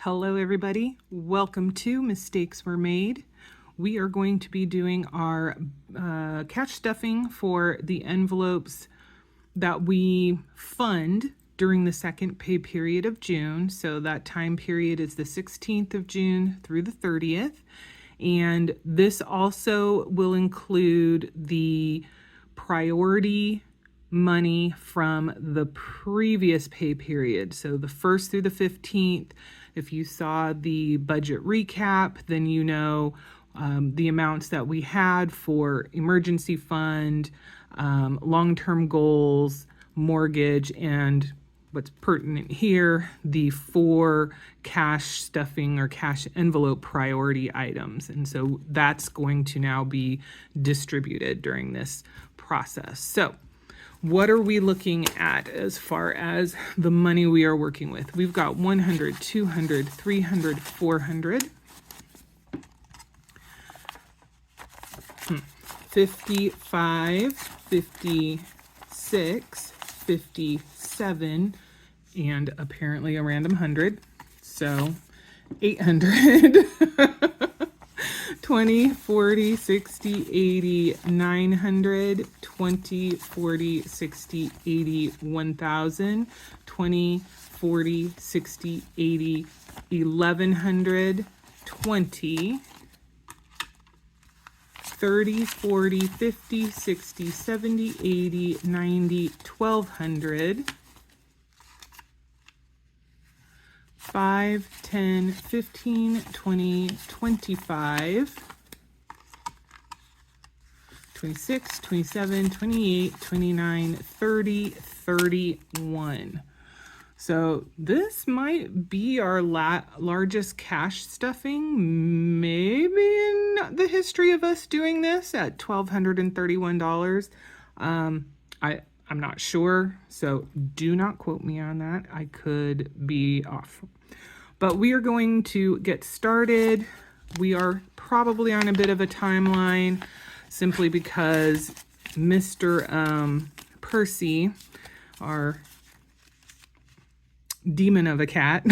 Hello everybody, welcome to Mistakes Were Made. We are going to be doing our cash stuffing for the envelopes that we fund during the second pay period of June. So that time period is the 16th of June through the 30th. And this also will include the priority money from the previous pay period. So the 1st through the 15th, if you saw the budget recap, then you know the amounts that we had for emergency fund, long-term goals, mortgage, and what's pertinent here, the 4 cash stuffing or cash envelope priority items. And so that's going to now be distributed during this process. So what are we looking at as far as the money we are working with? We've got 100, 200, 300, 400, 55, 56, 57, and apparently a random 100. So 800. 20, 40, 60, 80, 900, 20, 40, 60, 80, 1000, 20, 40, 60, 80, 1100, 20, 30, 40, 50, 60, 70, 80, 90, 1200, 5, 10, 15, 20, 25, 26, 27, 28, 29, 30, 31. So this might be our largest cash stuffing, maybe in the history of us doing this at $1,231. I'm not sure, so do not quote me on that. I could be off. But we are going to get started. We are probably on a bit of a timeline simply because Mr. Percy, our demon of a cat,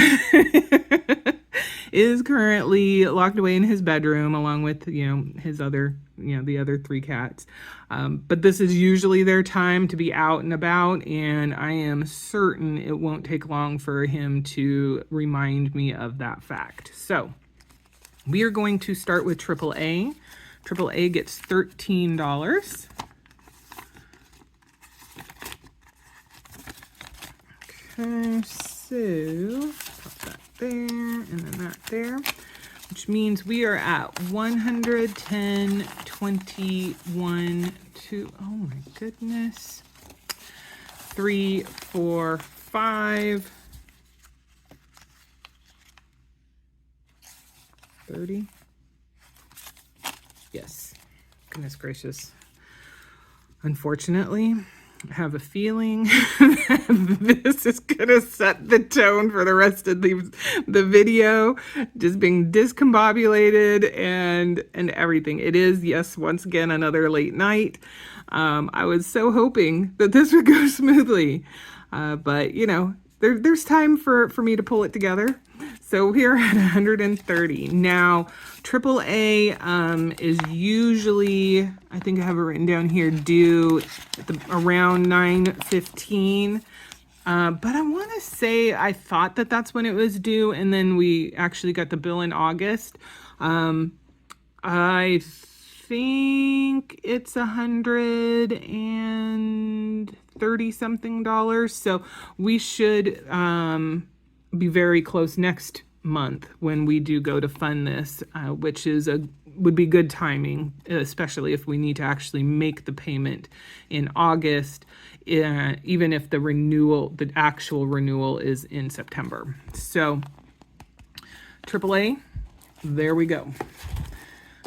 is currently locked away in his bedroom along with, his other, the other 3 cats. But this is usually their time to be out and about, and I am certain it won't take long for him to remind me of that fact. So we are going to start with AAA. AAA gets $13. Okay, so pop that there and then that there, which means we are at 110, 21, 2, oh my goodness, 3, 4, 5, 30. Yes, goodness gracious. Unfortunately, I have a feeling that this is gonna set the tone for the rest of the video, just being discombobulated and everything. It is, yes, once again, another late night. I was so hoping that this would go smoothly, but there's time for me to pull it together. So we're at 130. Now, AAA is usually, I think I have it written down here, due at around 9:15. But I want to say I thought that that's when it was due, and then we actually got the bill in August. I think it's $130 something. So we should be very close next month when we do go to fund this, which would be good timing, especially if we need to actually make the payment in August, even if the actual renewal is in September. So AAA, there we go.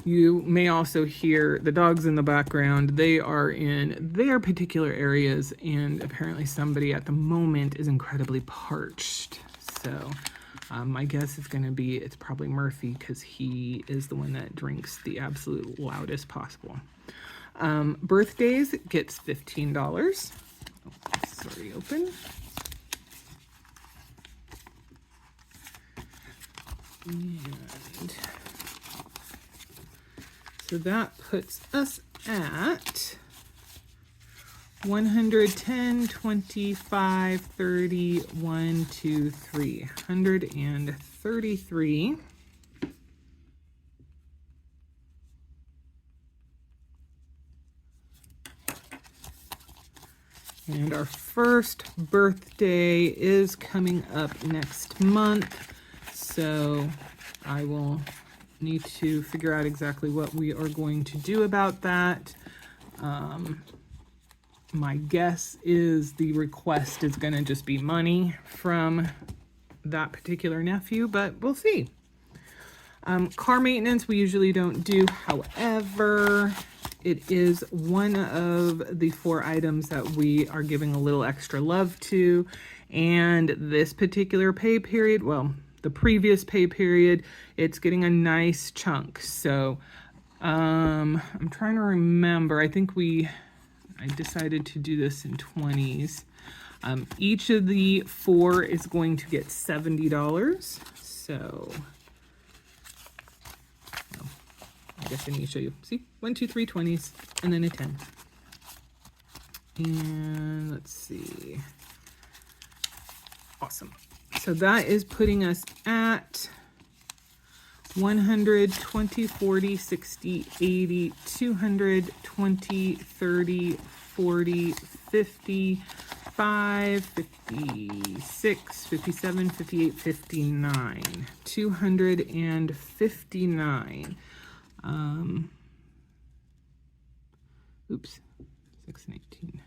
You may also hear the dogs in the background. They are in their particular areas, and apparently somebody at the moment is incredibly parched. So my guess is going to be it's probably Murphy, because he is the one that drinks the absolute loudest possible. Birthdays gets $15. Oh, sorry, open. And so that puts us at 110, 25, 30, 1, 2, 3, 133. And our first birthday is coming up next month, so I will need to figure out exactly what we are going to do about that. My guess is the request is going to just be money from that particular nephew, but we'll see. Car maintenance we usually don't do. However, it is one of the 4 items that we are giving a little extra love to. And this particular pay period, well, the previous pay period, it's getting a nice chunk. So I'm trying to remember. I think I decided to do this in 20s. Each of the 4 is going to get $70. So I guess I need to show you. See, 1, 2, 3 20s, and then a 10. And let's see. Awesome. So that is putting us at 100, 20, 40, 60, 80, 200, 20, 30, 40, 50, 5, 56, 57, 58, 59. 259. Oops, 6 and 18.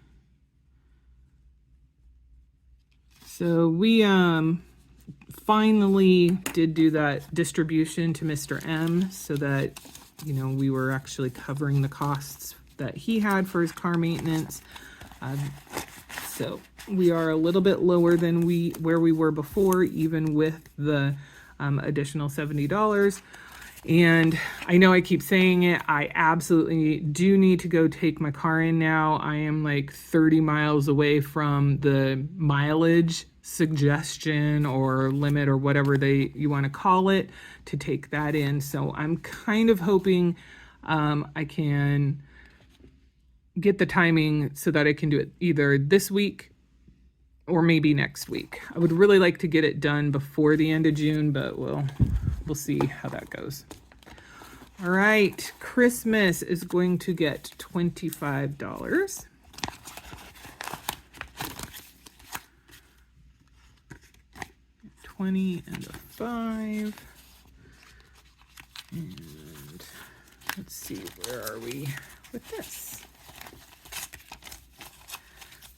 So we finally did do that distribution to Mr. M so that, you know, we were actually covering the costs that he had for his car maintenance. So we are a little bit lower than where we were before, even with the additional $70. And I know I keep saying it, I absolutely do need to go take my car in now. I am like 30 miles away from the mileage suggestion or limit or whatever you want to call it to take that in. So I'm kind of hoping I can get the timing so that I can do it either this week or maybe next week. I would really like to get it done before the end of June, but we'll see how that goes. All right, Christmas is going to get $25. $20 and a $5. And let's see, where are we with this?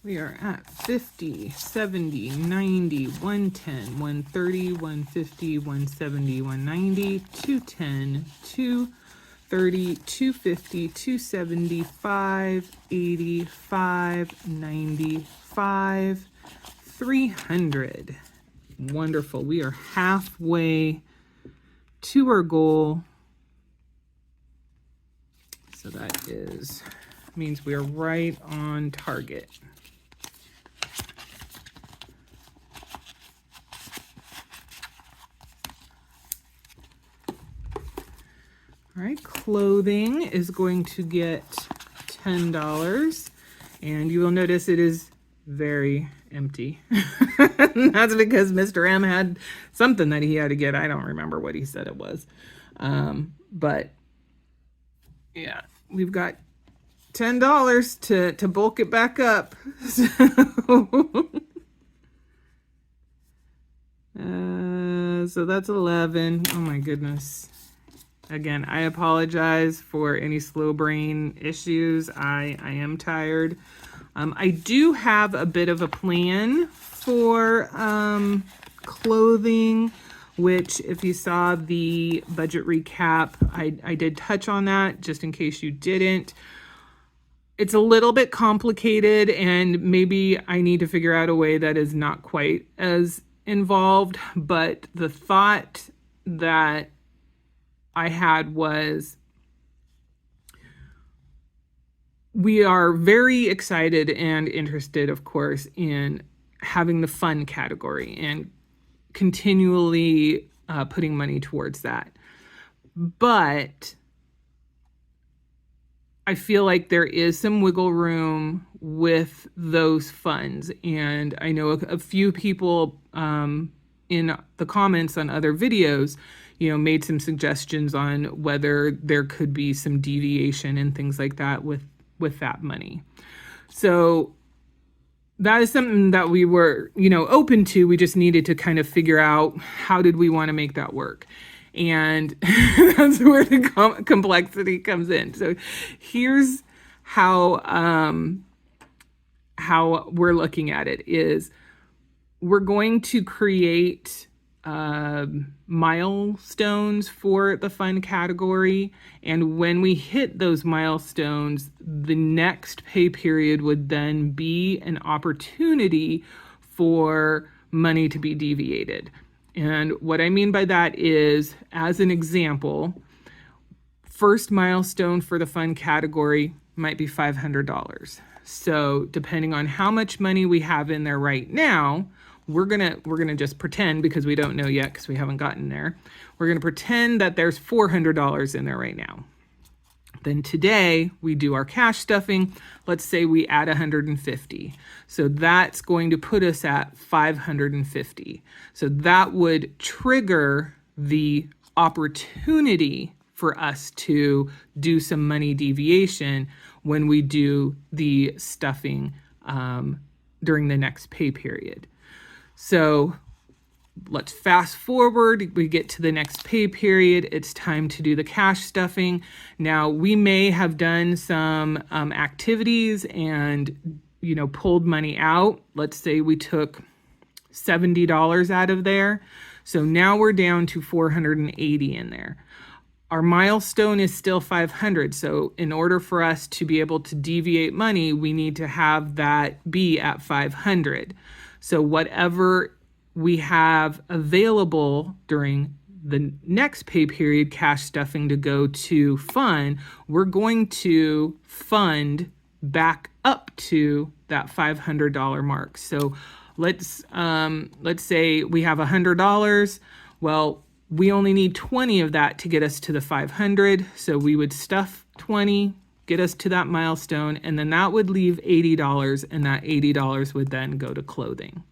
We are at 50, 70, 90, 110, 130, 150, 170, 190, 210, 230, 250, 275, 85, 95, 300. Wonderful. We are halfway to our goal. So that means we are right on target. All right, clothing is going to get $10, and you will notice it is very empty. That's because Mr. M had something that he had to get. I don't remember what he said it was. But yeah, we've got $10 to bulk it back up. So that's 11. Oh my goodness. Again, I apologize for any slow brain issues. I am tired. I do have a bit of a plan for clothing, which if you saw the budget recap, I did touch on that just in case you didn't. It's a little bit complicated, and maybe I need to figure out a way that is not quite as involved, but the thought that I had was we are very excited and interested, of course, in having the fun category and continually putting money towards that. But I feel like there is some wiggle room with those funds. And I know a few people in the comments on other videos, made some suggestions on whether there could be some deviation and things like that with that money. So that is something that we were, open to. We just needed to kind of figure out how did we want to make that work. And that's where the complexity comes in. So here's how we're looking at it is we're going to create milestones for the fun category. And when we hit those milestones, the next pay period would then be an opportunity for money to be deviated. And what I mean by that is, as an example, first milestone for the fun category might be $500. So depending on how much money we have in there right now, we're gonna just pretend, because we don't know yet because we haven't gotten there, we're gonna pretend that there's $400 in there right now. Then today we do our cash stuffing. Let's say we add 150. So that's going to put us at 550. So that would trigger the opportunity for us to do some money deviation when we do the stuffing during the next pay period. So let's fast forward. We get to the next pay period. It's time to do the cash stuffing. Now, we may have done some activities and, pulled money out. Let's say we took $70 out of there. So now we're down to 480 in there. Our milestone is still 500. So in order for us to be able to deviate money, we need to have that be at 500. So whatever we have available during the next pay period, cash stuffing to go to fun, we're going to fund back up to that $500 mark. So let's say we have $100. Well, we only need 20 of that to get us to the 500. So we would stuff 20, get us to that milestone, and then that would leave $80, and that $80 would then go to clothing.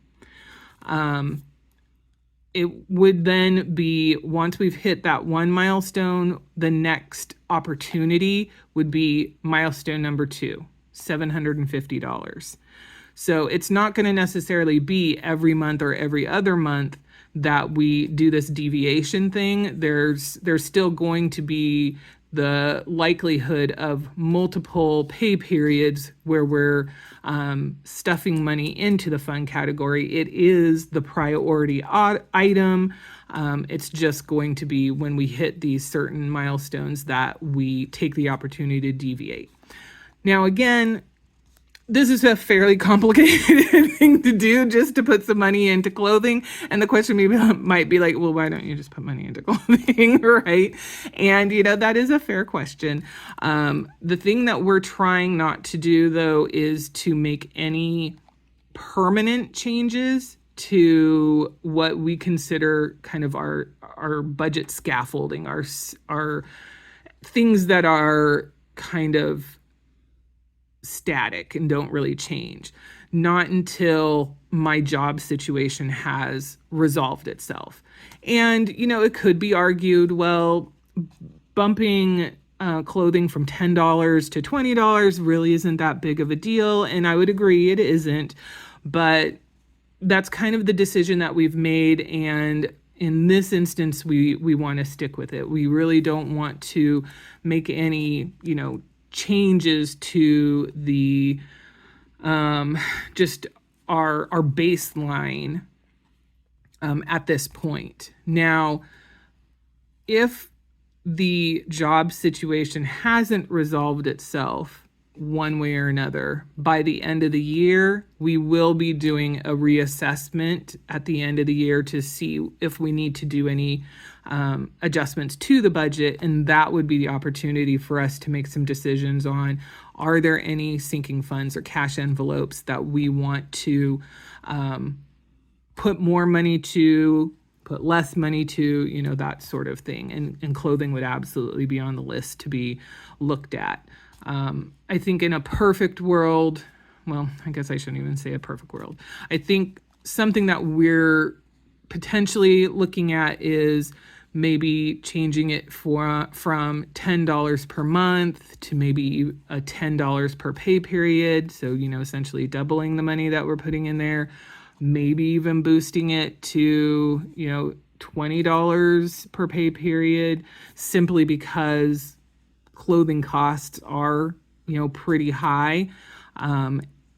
It would then be, once we've hit that one milestone, the next opportunity would be milestone number 2, $750. So it's not going to necessarily be every month or every other month that we do this deviation thing. There's still going to be the likelihood of multiple pay periods where we're stuffing money into the fun category. It is the priority item. It's just going to be when we hit these certain milestones that we take the opportunity to deviate. Now, again, this is a fairly complicated thing to do, just to put some money into clothing. And the question might be like, well, why don't you just put money into clothing, right? And, that is a fair question. The thing that we're trying not to do, though, is to make any permanent changes to what we consider kind of our budget scaffolding, our things that are kind of static and don't really change, not until my job situation has resolved itself. And, it could be argued, well, bumping clothing from $10 to $20 really isn't that big of a deal. And I would agree it isn't, but that's kind of the decision that we've made. And in this instance, we want to stick with it. We really don't want to make any, changes to the just our baseline at this point. Now, if the job situation hasn't resolved itself one way or another, by the end of the year, we will be doing a reassessment at the end of the year to see if we need to do any adjustments to the budget. And that would be the opportunity for us to make some decisions on, are there any sinking funds or cash envelopes that we want to put more money to, put less money to, you know, that sort of thing. And clothing would absolutely be on the list to be looked at. I think in a perfect world, well, I guess I shouldn't even say a perfect world. I think something that we're potentially looking at is maybe changing it from $10 per month to maybe a $10 per pay period. So, you know, essentially doubling the money that we're putting in there, maybe even boosting it to, you know, $20 per pay period, simply because clothing costs are, you know, pretty high.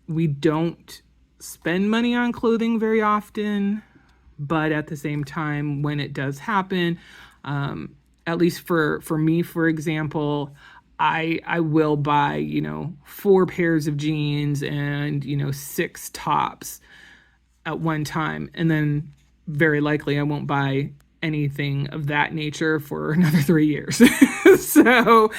We don't spend money on clothing very often, but at the same time, when it does happen, at least for me, for example, I will buy, you know, 4 pairs of jeans and, you know, 6 tops at one time. And then very likely I won't buy anything of that nature for another 3 years. So,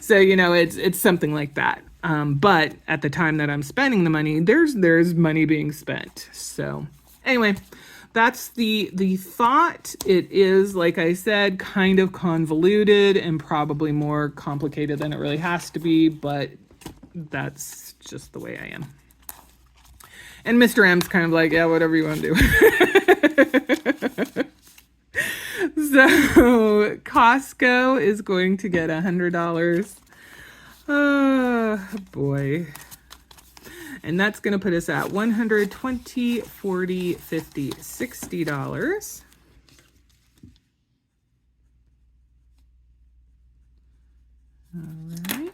you know, it's something like that. But at the time that I'm spending the money, there's money being spent. So anyway, that's the thought. It is, like I said, kind of convoluted and probably more complicated than it really has to be, but that's just the way I am. And Mr. M's kind of like, yeah, whatever you want to do. So Costco is going to get $100. Oh, boy. And that's going to put us at $120, $40, $50, $60. All right.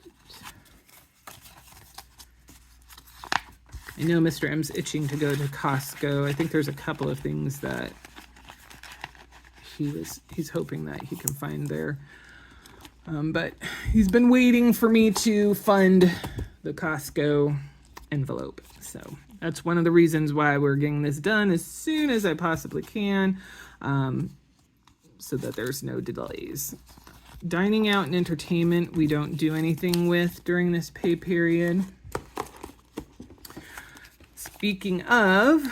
I know Mr. M's itching to go to Costco. I think there's a couple of things that he's hoping that he can find there. But he's been waiting for me to fund the Costco envelope. So that's one of the reasons why we're getting this done as soon as I possibly can, so that there's no delays. Dining out and entertainment, we don't do anything with during this pay period. Speaking of,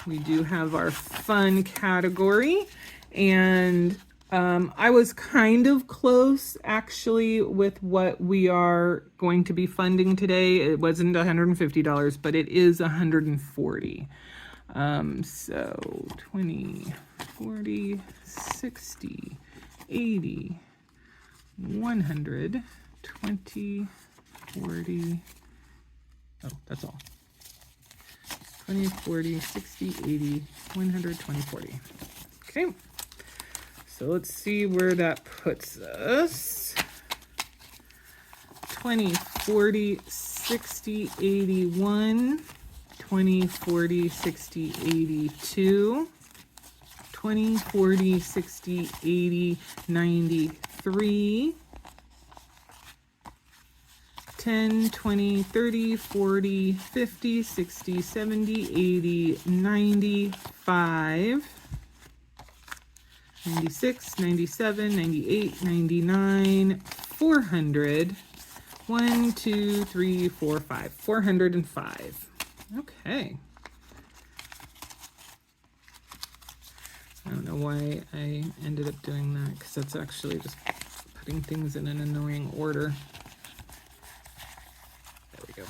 we do have our fun category, and I was kind of close actually with what we are going to be funding today. It wasn't $150, but it is $140. So 20, 40, 60, 80, 100, 20, 40. Oh, that's all. 20, 40, 60, 80, 100, 20, 40. Okay. So let's see where that puts us. 20, 40, 60, 81, 20, 40, 60, 82, 20, 40, 60, 80, 93, 10, 20, 30, 40, 50, 60, 70, 80, 95, 96, 97, 98, 99, 400, 1, 2, 3, 4, 5, 405. Okay. I don't know why I ended up doing that, because that's actually just putting things in an annoying order. There we go.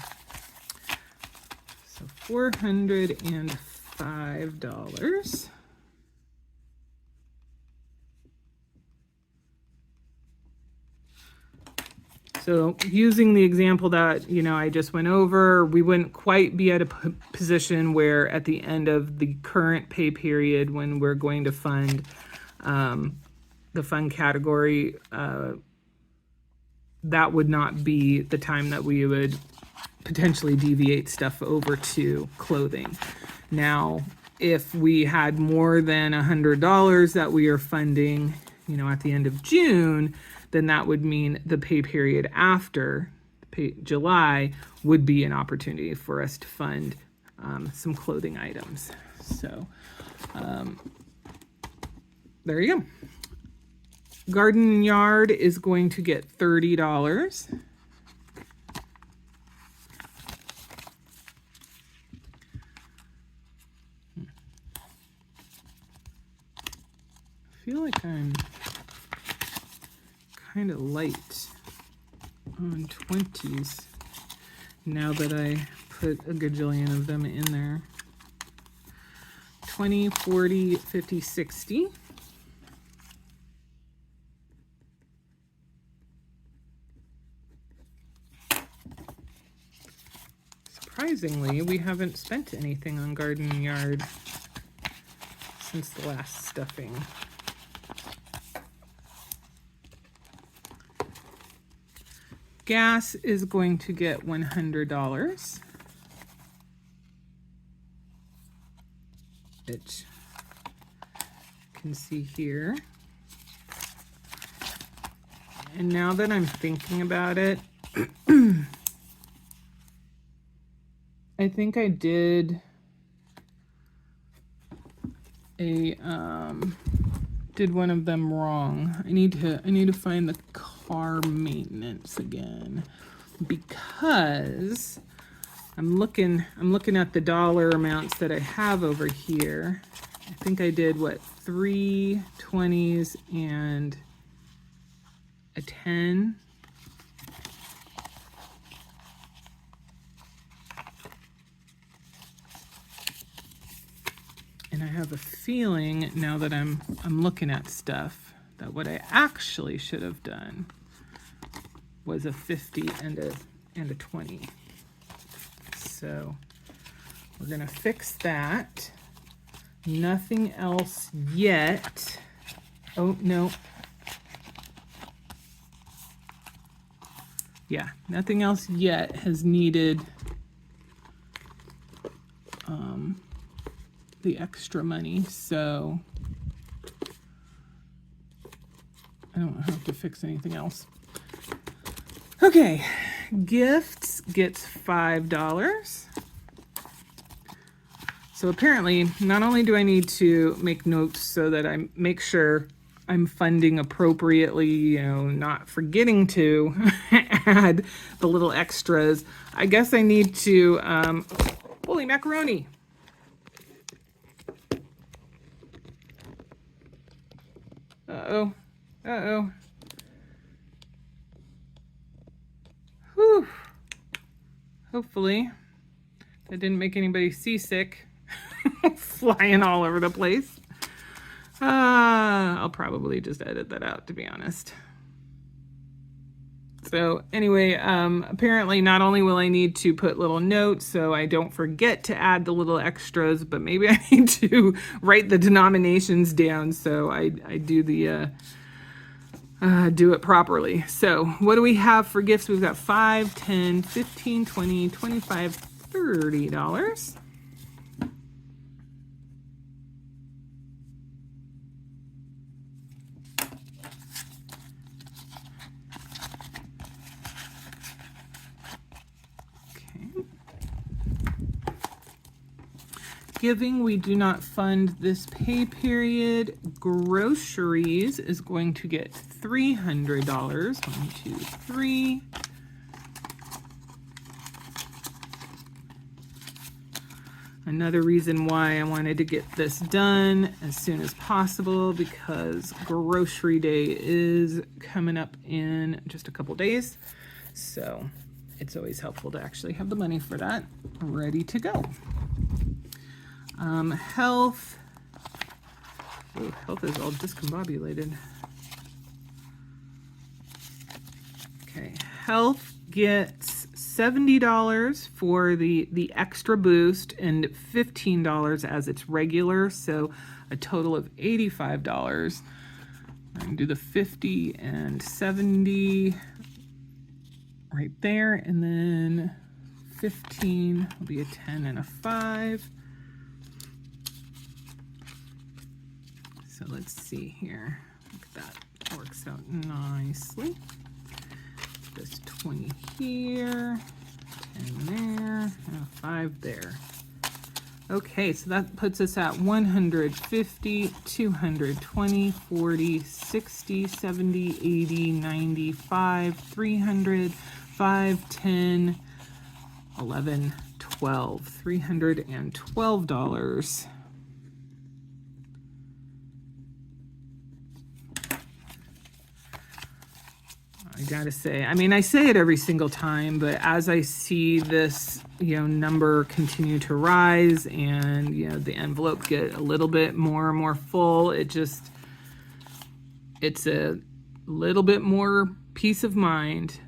So $405. So using the example that, you know, I just went over, we wouldn't quite be at a position where at the end of the current pay period, when we're going to fund the fund category, that would not be the time that we would potentially deviate stuff over to clothing. Now, if we had more than $100 that we are funding, you know, at the end of June, then that would mean the pay period after July would be an opportunity for us to fund some clothing items. So there you go. Garden and Yard is going to get $30. feel like I'm kind of light on 20s now that I put a gajillion of them in there. 20, 40, 50, 60. Surprisingly, we haven't spent anything on garden and yard since the last stuffing. Gas is going to get $100, which you can see here. And now that I'm thinking about it, I think I did did one of them wrong. I need to find the car maintenance again, because I'm looking at the dollar amounts that I have over here. I think I did what, 3 20s and a 10. And I have a feeling now that I'm looking at stuff that what I actually should have done was a 50 and a 20. So we're gonna fix that. Nothing else yet. Oh no. Yeah, nothing else yet has needed the extra money, so I don't have to fix anything else. Okay, gifts gets $5. So apparently, not only do I need to make notes so that I make sure I'm funding appropriately, you know, not forgetting to add the little extras, I guess I need to, holy macaroni. Uh-oh. Uh-oh. Whew. Hopefully that didn't make anybody seasick. Flying all over the place. I'll probably just edit that out, to be honest. So anyway, apparently not only will I need to put little notes so I don't forget to add the little extras, but maybe I need to write the denominations down so I do the do it properly. So what do we have for gifts? We've got $5, $10, $15, $20, $25, $30. Giving, we do not fund this pay period. Groceries is going to get $300. 1, 2, 3. Another reason why I wanted to get this done as soon as possible, because grocery day is coming up in just a couple days. So it's always helpful to actually have the money for that ready to go. Health. Ooh, health is all discombobulated. Okay, health gets $70 for the extra boost and $15 as its regular, so a total of $85. I can do the 50 and 70 right there, and then 15 will be a 10 and a 5. So let's see here. Look at that. Works out nicely. This 20 here, 10 there, and a 5 there. Okay, so that puts us at 150, 220, 40, 60, 70, 80, 95, 300, 5, 10, 11, 12. $312. I gotta say, I mean, I say it every single time, but as I see this, number continue to rise and, the envelope get a little bit more and more full, it's a little bit more peace of mind.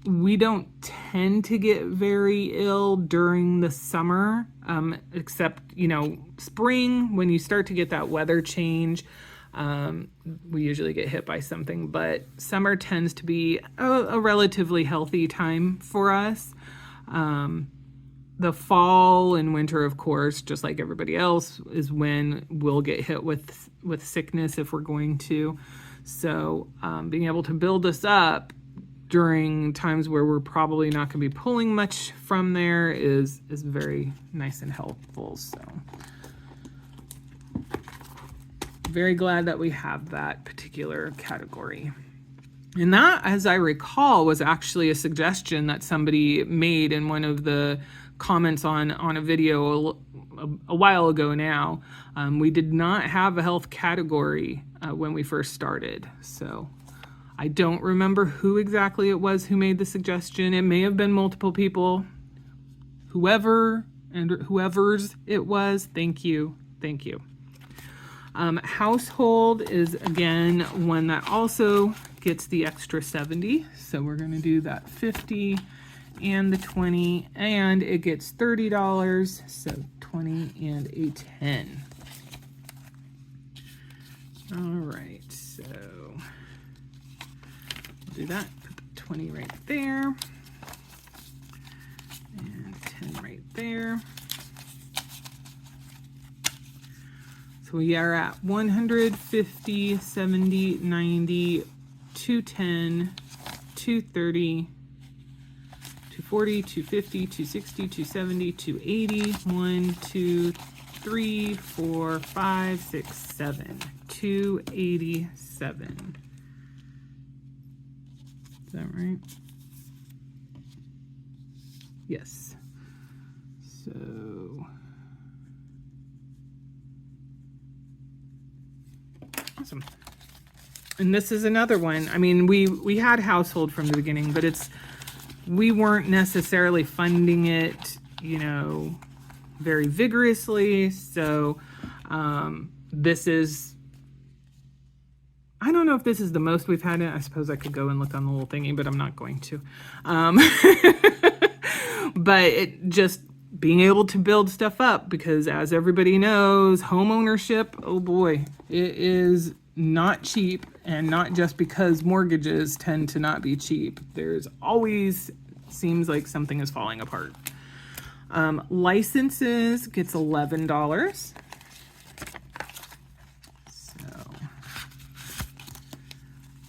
We don't tend to get very ill during the summer, except, spring, when you start to get that weather change. We usually get hit by something, but summer tends to be a relatively healthy time for us. The fall and winter, of course, just like everybody else, is when we'll get hit with sickness if we're going to. So being able to build this up during times where we're probably not going to be pulling much from there is very nice and helpful. So very glad that we have that particular category. And that, as I recall, was actually a suggestion that somebody made in one of the comments on a video a while ago now. We did not have a health category when we first started. So I don't remember who exactly it was who made the suggestion. It may have been multiple people. Whoever's it was, thank you. Thank you. Household is, again, one that also gets the extra 70. So we're going to do that 50 and the 20, and it gets $30. So 20 and a 10. All right, so we'll do that. Put the 20 right there, and 10 right there. So we are at 150, 70, 90, 210, 230, 240, 250, 260, 270, 280, 1, 2, 3, 4, 5, 6, 7, 287. Is that right? Yes. So awesome. And this is another one. I mean, we had household from the beginning, but we weren't necessarily funding it, very vigorously. So this is, I don't know if this is the most we've had. I suppose I could go and look on the little thingy, but I'm not going to. But it just being able to build stuff up, because as everybody knows, home ownership, oh boy, it is not cheap, and not just because mortgages tend to not be cheap. There's always seems like something is falling apart. Licenses gets $11. So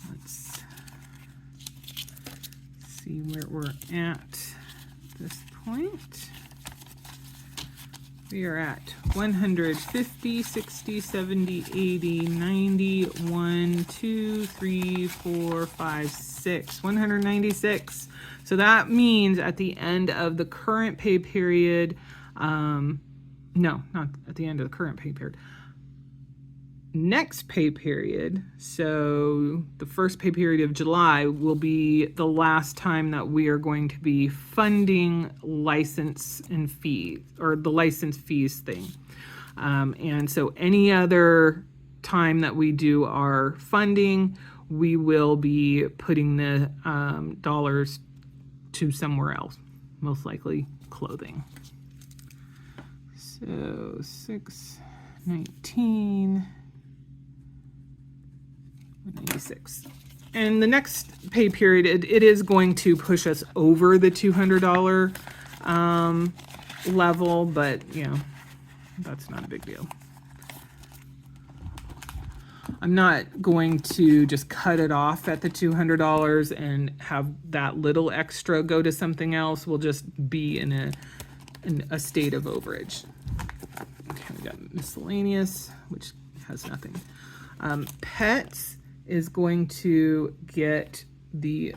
let's see where we're at this point. We are at 150, 60, 70, 80, 90, 1, 2, 3, 4, 5, 6, 196. So that means at the end of the current pay period, no, not at the end of the current pay period. Next pay period, so the first pay period of July, will be the last time that we are going to be funding license and fees, or the license fees thing. And so any other time that we do our funding, we will be putting the dollars to somewhere else, most likely clothing. So 619. 96. And the next pay period, it is going to push us over the $200 level, but that's not a big deal. I'm not going to just cut it off at the $200 and have that little extra go to something else. We'll just be in a state of overage. Okay, we got miscellaneous, which has nothing. Pets is going to get the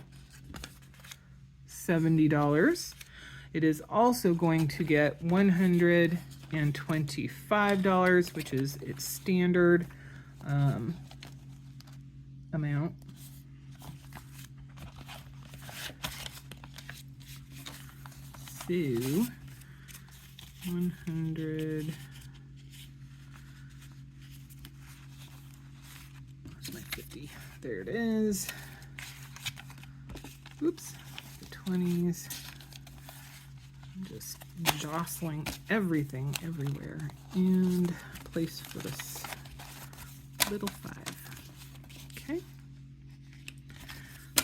$70. It is also going to get $125, which is its standard amount. So 100. Where's my 50? There it is. Oops, the 20s. I'm just jostling everything everywhere. And place for this little 5. Okay.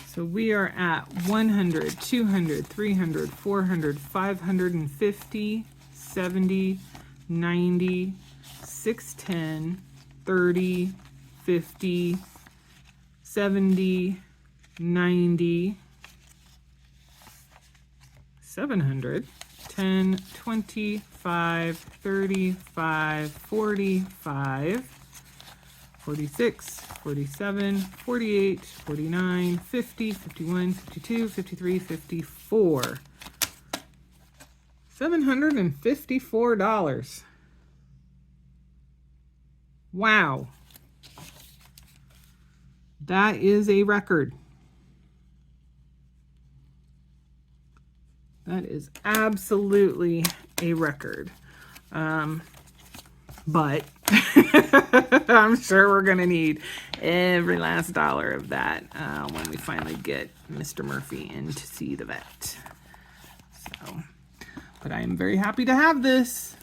So we are at 100, 200, 300, 400, 550, 70, 90, 610, 30, 50, 70, 90, 700, 10, 25, 35, 45, 46, 47, 48, 49, 50, 51, 52, 53, 54. $754. Wow. That is a record. That is absolutely a record. But I'm sure we're going to need every last dollar of that when we finally get Mr. Murphy in to see the vet. So, but I am very happy to have this.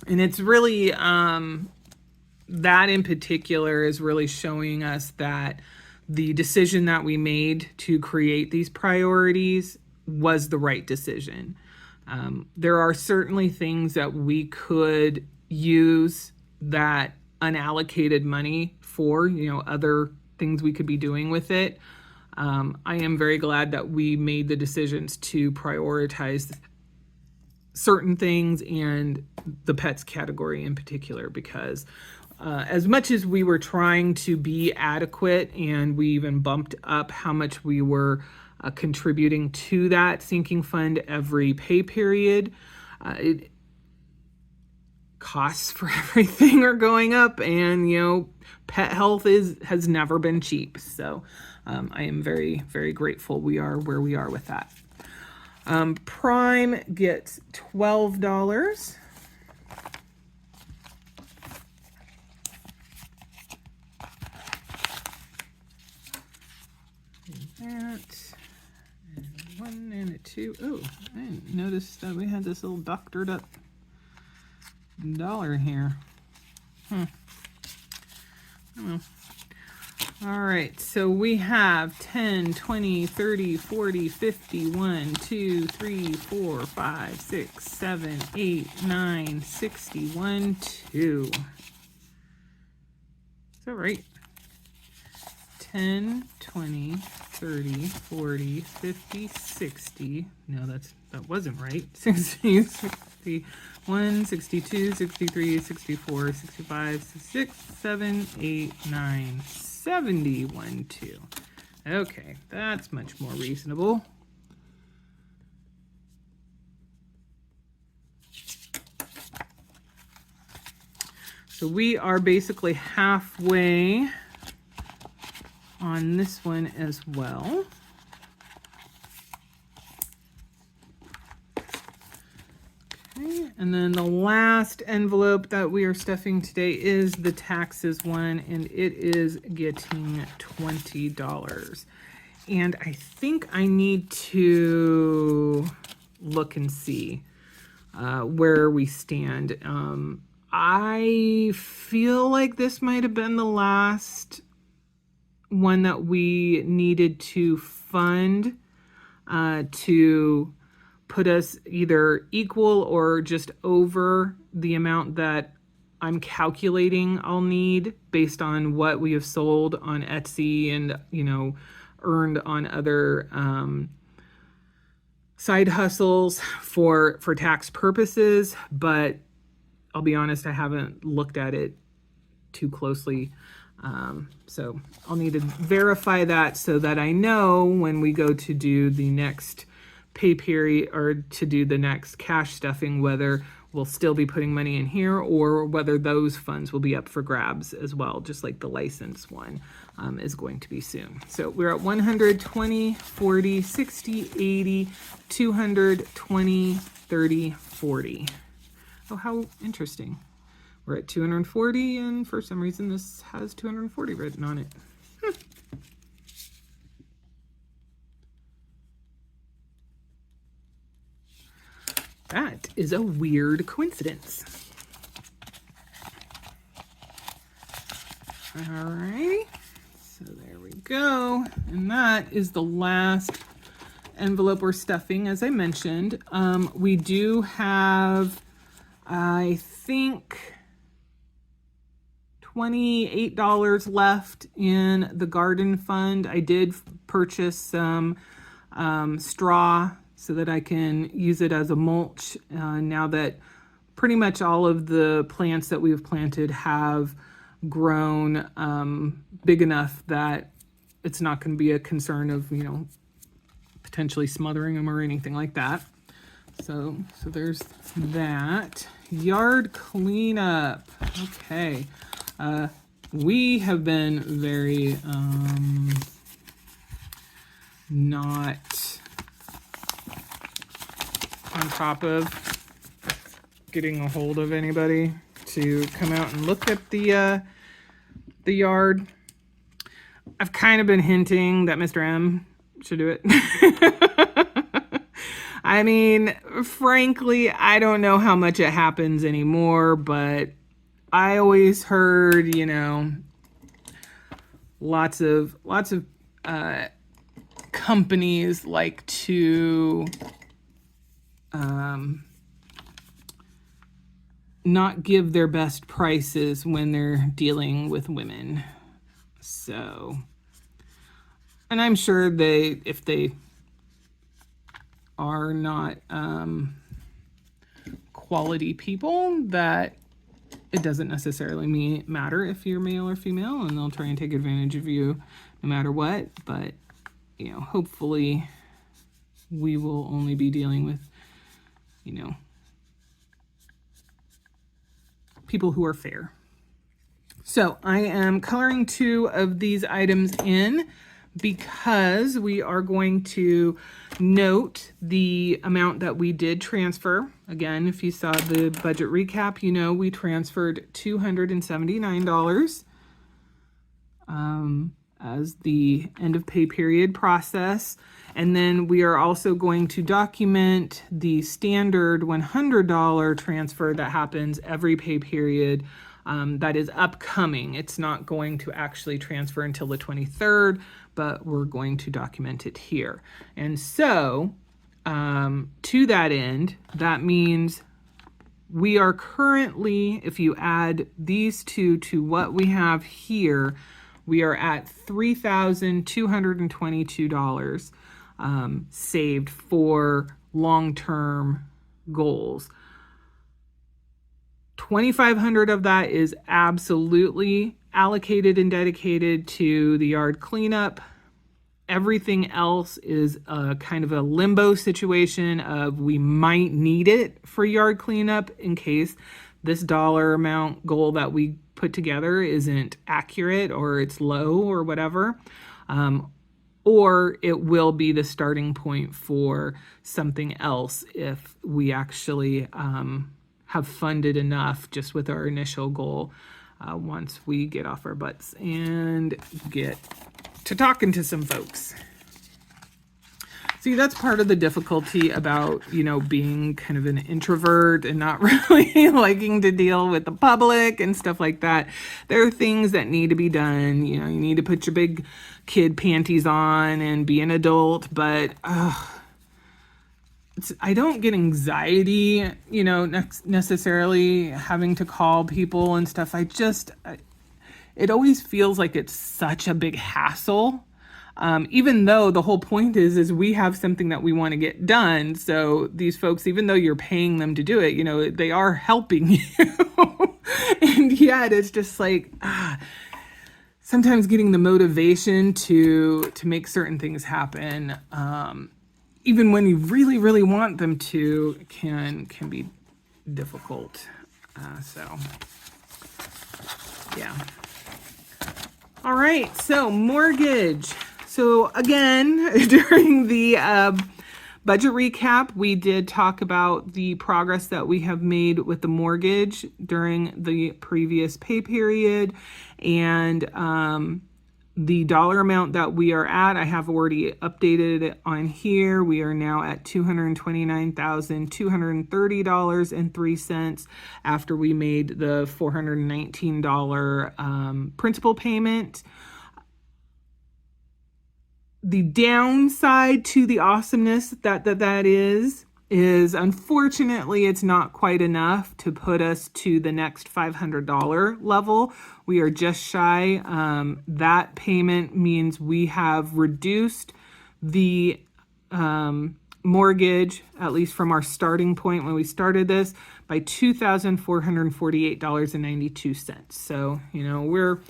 And it's really, that in particular is really showing us that the decision that we made to create these priorities was the right decision. There are certainly things that we could use that unallocated money for, other things we could be doing with it. I am very glad that we made the decisions to prioritize certain things and the pets category in particular, because as much as we were trying to be adequate, and we even bumped up how much we were contributing to that sinking fund every pay period, costs for everything are going up, and pet health has never been cheap. So I am very, very grateful we are where we are with that. Prime gets $12. That. And 1 and a 2. Oh, I didn't notice that we had this little doctored up dollar here. Oh well. All right, so we have 10, 20, 30, 40, 50, 1, 2, 3, 4, 5, 6, 7, 8, 9, 60, 1, 2. Is that right? 10, 20, 30, 40, 50, 60. No, that wasn't right. 60, 61, 62, 63, 64, 65, 66, 7, 8, 9, 71, 2. Okay, that's much more reasonable. So we are basically halfway on this one as well. Okay, and then the last envelope that we are stuffing today is the taxes one, and it is getting $20. And I think I need to look and see where we stand. I feel like this might have been the last one that we needed to fund to put us either equal or just over the amount that I'm calculating I'll need based on what we have sold on Etsy and, earned on other side hustles for tax purposes. But I'll be honest, I haven't looked at it too closely. So I'll need to verify that so that I know when we go to do the next pay period or to do the next cash stuffing, whether we'll still be putting money in here, or whether those funds will be up for grabs as well, just like the license one is going to be soon. So we're at 120, 40, 60, 80, 200, 20, 30, 40. Oh, how interesting. We're at 240, and for some reason this has 240 written on it. That is a weird coincidence. Alrighty, so there we go. And that is the last envelope or stuffing, as I mentioned. We do have, I think, $28 left in the garden fund. I did purchase some straw so that I can use it as a mulch now that pretty much all of the plants that we've planted have grown big enough that it's not going to be a concern of, potentially smothering them or anything like that. So there's that. Yard cleanup. Okay. We have been very not on top of getting a hold of anybody to come out and look at the yard. I've kind of been hinting that Mr. M should do it. I mean, frankly, I don't know how much it happens anymore, but I always heard, lots of companies like to not give their best prices when they're dealing with women. So, and I'm sure if they are not quality people, that it doesn't necessarily matter if you're male or female, and they'll try and take advantage of you no matter what. But, hopefully we will only be dealing with, people who are fair. So I am coloring 2 of these items in because we are going to note the amount that we did transfer. Again, if you saw the budget recap, we transferred $279 as the end of pay period process. And then we are also going to document the standard $100 transfer that happens every pay period that is upcoming. It's not going to actually transfer until the 23rd, but we're going to document it here. And so to that end, that means we are currently, if you add these two to what we have here, we are at $3,222 saved for long-term goals. $2,500 of that is absolutely allocated and dedicated to the yard cleanup. Everything else is a kind of a limbo situation of we might need it for yard cleanup in case this dollar amount goal that we put together isn't accurate or it's low or whatever. Or it will be the starting point for something else if we actually have funded enough just with our initial goal once we get off our butts and get to talking to some folks. See, that's part of the difficulty about, being kind of an introvert and not really liking to deal with the public and stuff like that. There are things that need to be done. You need to put your big kid panties on and be an adult, but I don't get anxiety, necessarily having to call people and stuff. It always feels like it's such a big hassle. Even though the whole point is we have something that we want to get done. So these folks, even though you're paying them to do it, they are helping you. And yet it's just like, sometimes getting the motivation to make certain things happen, even when you really, really want them to, can be difficult. So, yeah. All right, so mortgage. So again, during the budget recap, we did talk about the progress that we have made with the mortgage during the previous pay period, and the dollar amount that we are at, I have already updated it on here. We are now at $229,230.03 after we made the $419 principal payment. The downside to the awesomeness that is unfortunately it's not quite enough to put us to the next $500 level. We are just shy. That payment means we have reduced the mortgage, at least from our starting point when we started this, by $2,448.92. So, we're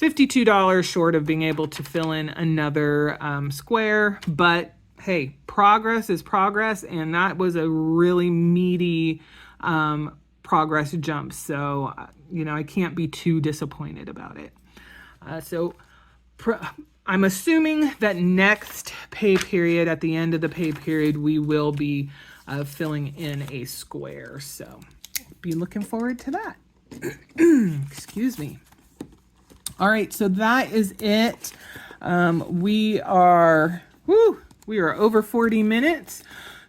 $52 short of being able to fill in another square, but hey, progress is progress, and that was a really meaty progress jump. So, I can't be too disappointed about it. I'm assuming that next pay period, at the end of the pay period, we will be filling in a square. So, be looking forward to that. Excuse me. All right, so that is it. We are over 40 minutes.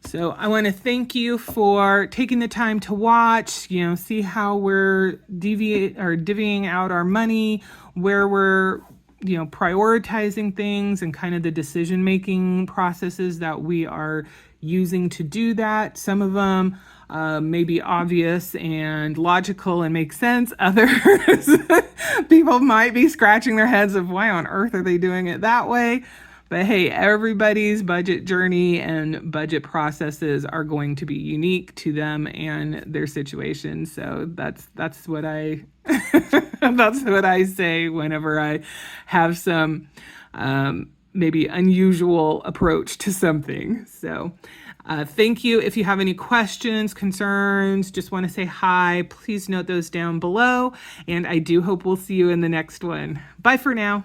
So I want to thank you for taking the time to watch, see how we're divvying out our money, where we're, prioritizing things, and kind of the decision-making processes that we are using to do that. Some of them may be obvious and logical and make sense. Others, people might be scratching their heads of why on earth are they doing it that way? But hey, everybody's budget journey and budget processes are going to be unique to them and their situation. So that's what I that's what I say whenever I have some maybe unusual approach to something. So thank you. If you have any questions, concerns, just want to say hi, please note those down below. And I do hope we'll see you in the next one. Bye for now.